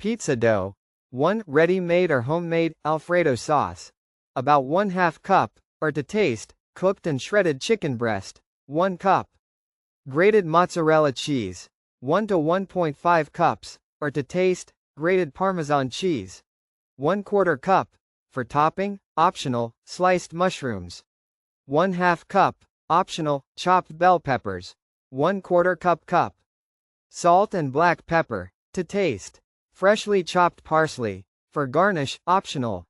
Pizza dough. 1 ready-made or homemade Alfredo sauce. About 1/2 cup, or to taste, cooked and shredded chicken breast. 1 cup. Grated mozzarella cheese. 1 to 1.5 cups, or to taste, grated Parmesan cheese. 1/4 cup. For topping, optional, sliced mushrooms. 1/2 cup, optional, chopped bell peppers. 1/4 cup. Salt and black pepper, to taste. Freshly chopped parsley. For garnish, optional.